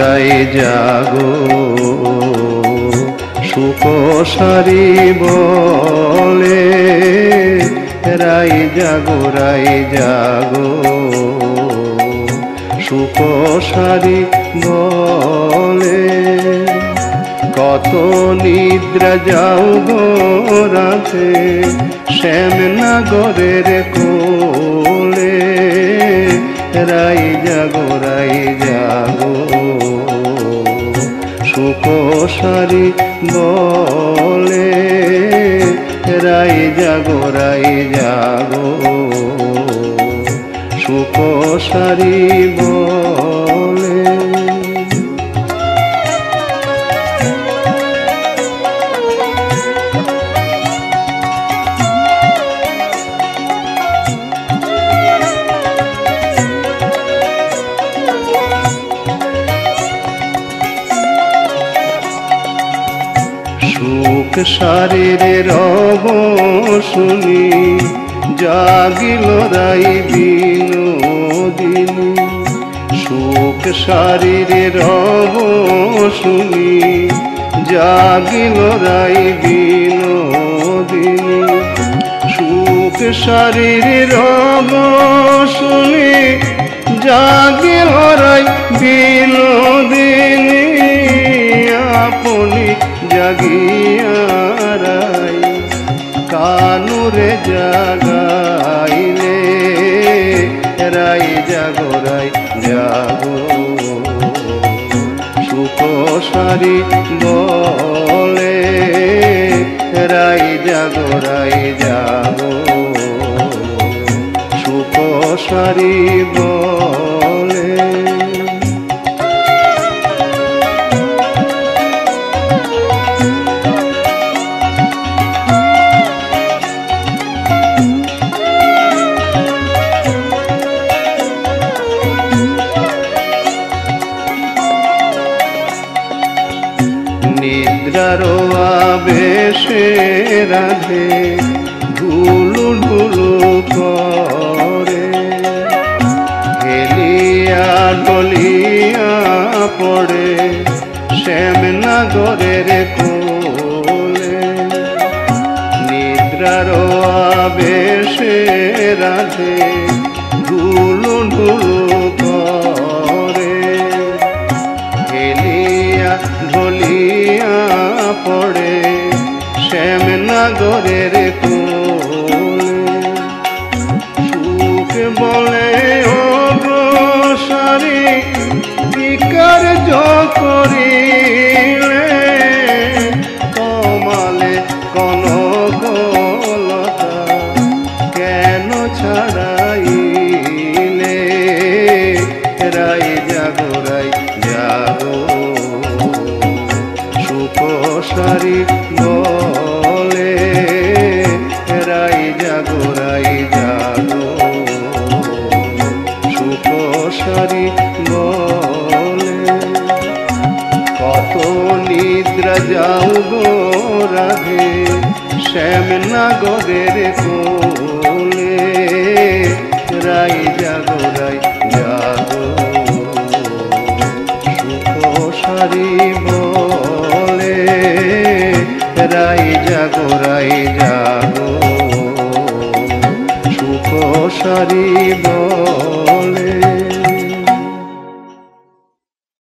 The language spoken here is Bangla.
রাই জাগো সুখ সারি বলে, রাই জাগো সুখ সারি বলে। কত নিদ্রা যাও গো রাতে শ্যামনগরের কোলে, রাই জাগো সুখ সারি বলে, রাই জাগো সুখ সারি বলে। সুখ শারীরে রব শুনি জাগিল রাই বিনোদিনী, সুখ শারীরে রব শুনি জাগিল রাই বিনোদিনী। সুখ শারীরে রব শুনি জাগিল রাই বিনোদিনী, আপনি জাগিয়া রাই কানুরে জাগাইলে, রাই জাগো সুখ সারি বলে, রাই জাগো সুখ সারি বলে। নিদ্রারো আবেশে রাধে ঢুলু করে, হেলিয়া ডলিয়া পড়ে শ্যামনগরের কোলে। নিদ্রারো আবেশে রাধে ঢুলু করে, হেলিয়া ঢলিয়া পড়ে শ্যামনগরের কোলে। সুখ বলে ও গো সারি কি কার্য করিলে, তোমালে কনকলতা কেন ছাড়াইলে, রাই জাগো সুখ সারি বলে, রাই জাগো সুখ সারি বলে। কত নিদ্রা যাও গো রাধে শ্যামনগরের কোলে, রাই জাগো সুখ সারি বলে, রাই জাগো সুখ সারি বলে।